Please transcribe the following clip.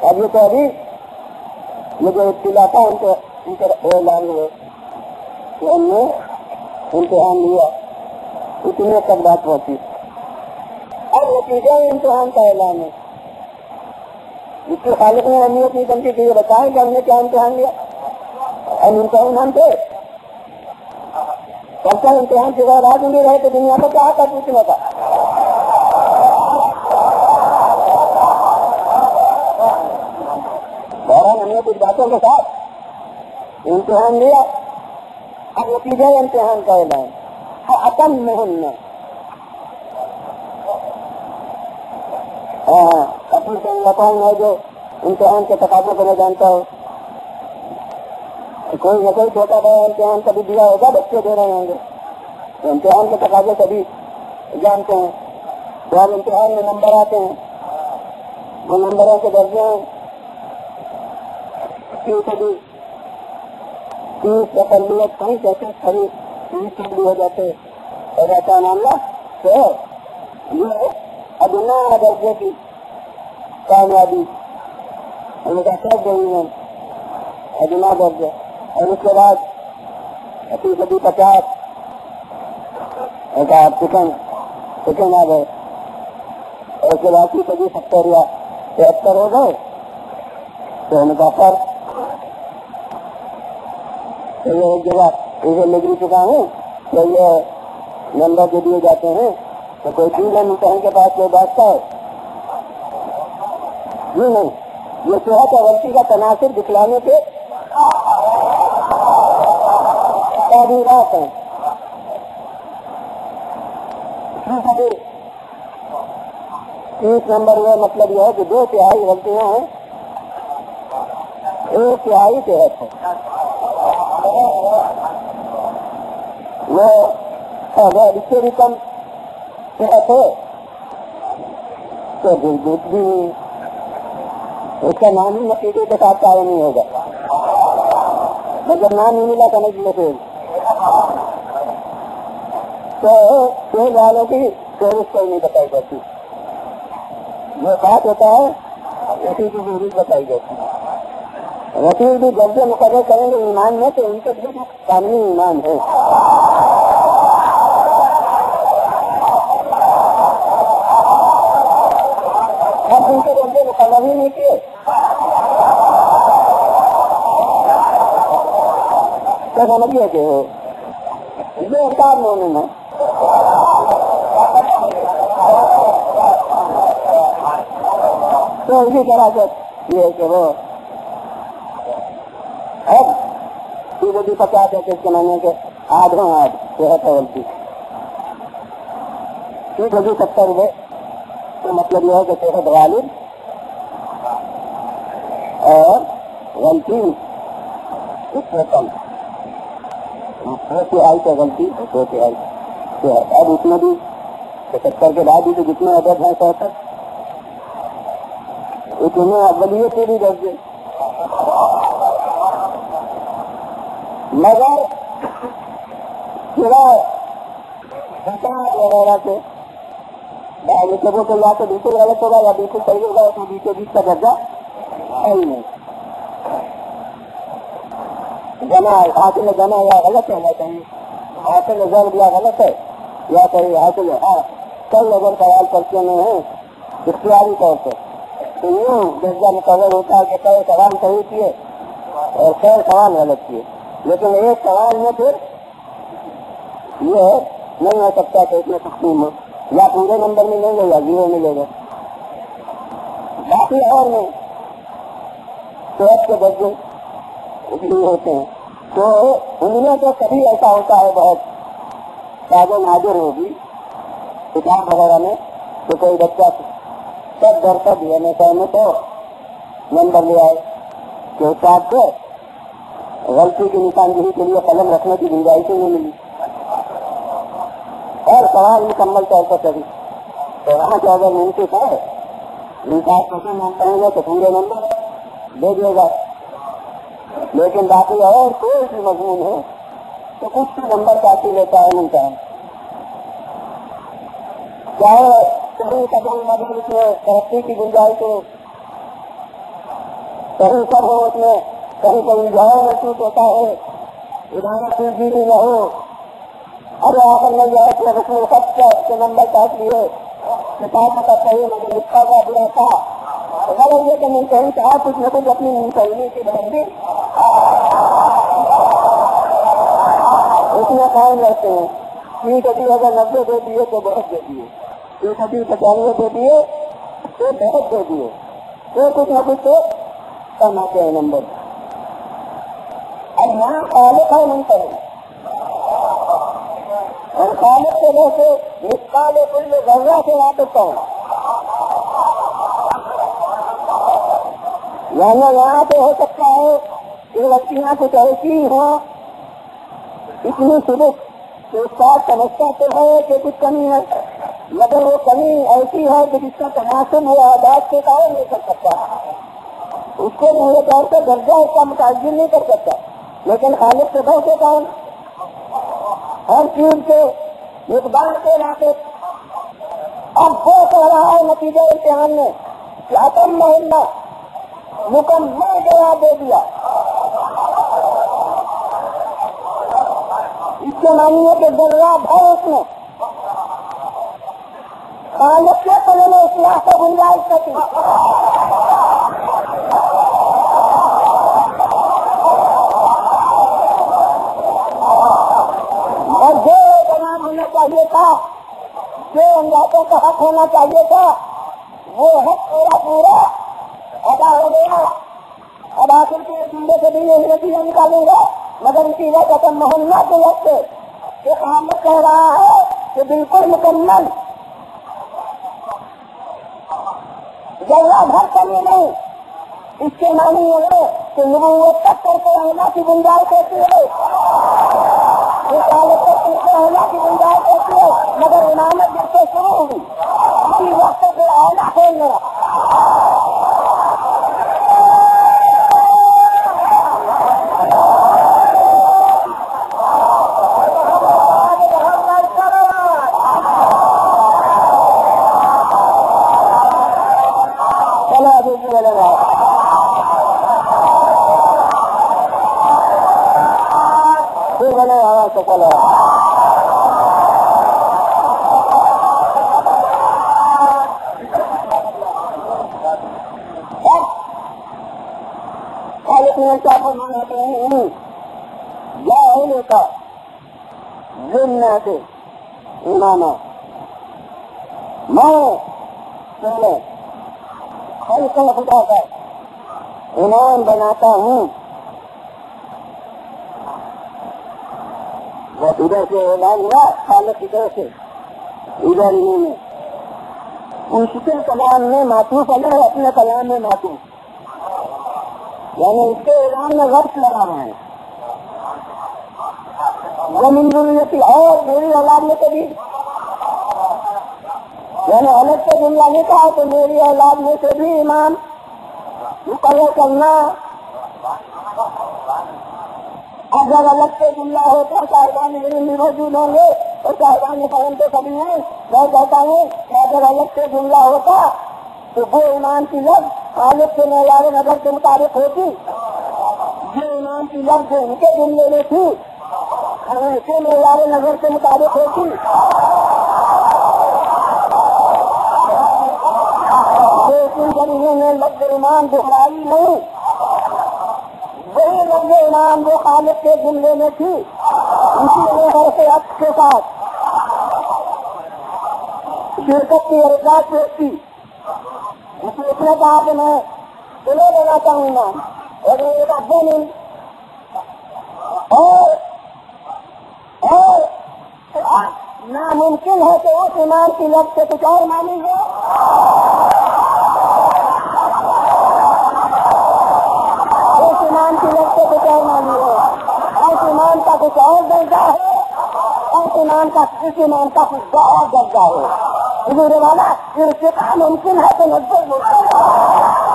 اب یہ تو ابھی یہ جو ابتدا تھا ان کے اعلان ہوئے کہ ہم نے امتحان لیا، اتنے تک بات ہوتی. اب نتیجہ امتحان کا اعلان ہے. جس کے خالق نے اہمیت نہیں بنتی کہ یہ بتائیں کہ ہم نے کیا امتحان لیا. ہم امتحان تھے کب کا امتحان کے بعد آج نہیں رہے تو دنیا کو کیا کر پوچھنے کا. بہرحال ہم نے کچھ باتوں کے ساتھ امتحان لیا. اب نتیجہ امتحان کا اعلان اتم مہم میں اپنی بتاؤں ہے جو امتحان کے تقاضوں کو میں جانتا ہوں. کوئی نہ کوئی چھوٹا بڑا امتحان کبھی دیا ہوگا، بچے دے رہے ہوں گے تو امتحان کے تقاضے کبھی جانتے ہیں. تو اب امتحان میں نمبر آتے ہیں، وہ نمبروں کے درجے ہیں. کبھی 30 اقلیت کہیں کیسے کبھی 30 ہو جاتے ہو جاتا ہے معاملہ. تو یہ ادنا درجے کی کامیابی ان کا سب گئی ہے ادنا درجے. اور اس کے بعد 50 چکن آ گئے. اور اس کے بعد 70 یا 73 ہو گئے تو ان کا فرق یہ ایک جگہ اسے لگی چکا ہوں کہ یہ نمبر جو دیے جاتے ہیں تو کوئی چیز امتحان کے پاس کوئی بات ہے نہیں. یہ صحت اور غلطی کا تناسب دکھلانے کے تعبیرات ہیں. 30 نمبر میں مطلب یہ ہے کہ 2/3 غلطیاں ہیں، 1/3 صحت ہے. وہ اگر اس سے بھی کم صحت ہے تو بھی اس کا نام ہی نتیجے کے ساتھ قائم نہیں ہوگا. مگر نام ہی ملا سمجھ لے تو فیل والوں کی فہرست کوئی نہیں بتائی جاتی. جو بات ہوتا ہے اسی کی فہرست بتائی جاتی. وکیل بھی درجے مقرر کریں گے ایمان میں تو ان کے بھی قانونی ایمان ہے. اب ان کے درجے مقرر ہی نہیں کیے تو سمجھیے کہ یہ احتیاط مومن ہے. تو اسی طرح سے یہ کہ وہ اب 50 ہے کہ اس کے معنی کے آدھوں آدھ صحت ہے غلطی 70 ہوئے تو مطلب یہ ہے کہ صحت غالب اور غلطی اس سے کم 2/3 سے غلطی 2/3 صحت. اب اس میں بھی 70 کے بعد بھی جتنے عدد ہیں 67 اتنے اولیت کے بھی درجے. مگر سوائے وغیرہ کے لوگوں کو یا تو بالکل غلط ہوگا یا بالکل صحیح ہوگا تو بیچ بیچ کا درجہ ہے ہی نہیں. جمع حاصل جمع یا غلط ہونا چاہیے، حاصل ضرب یا غلط ہے یا صحیح حاصل ہے. ہاں کئی اگر سوال کرتے ہیں اختیاری طور پہ تو یوں درجہ مقرر ہوتا ہے کہ کئی سوال صحیح کیے اور کئی سوال غلط کیے. لیکن ایک سوال میں پھر یہ نہیں ہو سکتا کہ اس میں تقسیم ہو یا پورے نمبر میں ملے گا یا 0 ملے گا. باقی اور میں صحت کے درجے بھی ہوتے ہیں تو ان میں تو کبھی ایسا ہوتا ہے بہت تازہ نادر ہوگی کتاب وغیرہ میں کہ کوئی بچہ 100% لینے میں تو نمبر لے آئے کہ استاد کو غلطی کی نشاندہی کے لیے قلم رکھنے کی گنجائش نہیں ملی اور سوال مکمل طور پر چلی تو وہاں سے اگر منصف ہے انصاف کیسے مانتے ہیں تو پورے نمبر دے دے گا. لیکن باقی اور کوئی بھی مضمون ہے تو کچھ بھی نمبر کافی لیتا ہے امتحان. چاہے کبھی کبھی مدد میں ترقی کی گنجائش ہو کہیں سب ہو اس میں، کہیں کہیں جاؤ محسوس ہوتا ہے، عبادت بھی نہ ہو. ارے آخر میں جو ہے کہ اس میں سب کے نمبر کاٹ لیے، کتابوں کا صحیح مجھے لکھا ہوا برا تھا، غلط یہ کہ نہیں کہیں کہا کچھ نہ کچھ اپنی منتظمی کی بہتری اس میں قائم رہتے ہیں. ٹھیک ہے اگر 90 دے دیے تو بہت دے دیے، 95 دے دیے تو بہت دے دیے، تو کچھ نہ کچھ تو کم آتے ہیں نمبر. اب یہاں خالق ہے منتظم، اور خالق سے ویسے مثقال کل ذرہ سے واقف ہوں. یعنی یہاں پہ ہو سکتا ہے کہ لڑکیاں کچھ ایسی ہوں اتنی صبح تو اس کا سمجھتا تو ہے کہ کچھ کمی ہے، مگر وہ کمی ایسی ہے کہ جس کا تناسب وہ آداب کے کام نہیں کر سکتا، اس کو میرے طور پر درجہ اس کا متعین نہیں کر سکتا. لیکن خالق سے بہت سے کام ہر چیز کے مقدار کے واقف. اب وہ کہہ رہا ہے نتیجہ امتحان میں کہ اتم محلہ مکمل جواب دے دیا. اس کے معنی ہے کہ ذرہ بھر اس میں خالق کے پہلے میں اصلاح کا گنجائش کرتی. اور جو جواب ہونا چاہیے تھا، جو انجاتوں کا حق ہونا چاہیے تھا، وہ حق پورا پورا ادا ہو گیا. اب آخر کے جملے سے بھی یہ نتیجہ نکالیں گا، مگر اسی وقت محلہ کے وقت کہ خالق کہہ رہا ہے کہ بالکل مکمل ذرہ بھر کمی نہیں. اس کے معنی ہے کہ نبوت تک کر کے ہونا کی گنجائش ہوتی ہے، رسالت تک کر کے ہونا کی گنجائش ہوتی ہے، مگر امامت جب سے شروع ہوئی اسی وقت سے آنا کھول رہا. امامہ میں پہلے خلق خدا کا امام بناتا ہوں. وہ ادھر سے اعلان ہوا خالق کی طرف سے، ادھر انہوں نے اس کے کلام میں معطوف ہے، اپنے کلام میں معطوف، یعنی اس کے اعلان میں وقت لگا رہا ہے. زمین ضروریتی اور میری اولاد میں کبھی یعنی الگ سے جملہ نہیں کہا تو میری اولاد میں سے بھی امام مقرر کرنا. اگر الگ سے جملہ ہوتا صاحبان علم بھی موجود ہوں گے تو صاحبان فہم تو سبھی ہیں. میں کہتا ہوں کہ اگر الگ سے جملہ ہوتا تو وہ امام کی لفظ خالق کے معیار نظر کے مطابق ہوتی، جو امام کی لفظ ان کے جملے میں تھی ایسے معیار نظر کے مطابق ہوتی. لیکن جب انہوں نے لفظ امام دہرائی نہیں، وہی لفظ امام وہ خالق کے جملے میں تھی، اسی لیے حرف عطف کے ساتھ شرکت کی ارزاق ہوتی. اس نے اتنا کہا کہ میں تمہیں بناتا ہوں امام، اور ایک افضل اور ناممکن ہے کہ اس امام کی لفظ سے کچھ اور مانی ہو. اس امام کی لفظ سے کچھ اور مانی ہو، اس امام کا کچھ اور درجہ ہے، اس امام کا کچھ اور درجہ ہے. حضور والا ارتقاء ممکن ہے تو نظر ممکن ہے.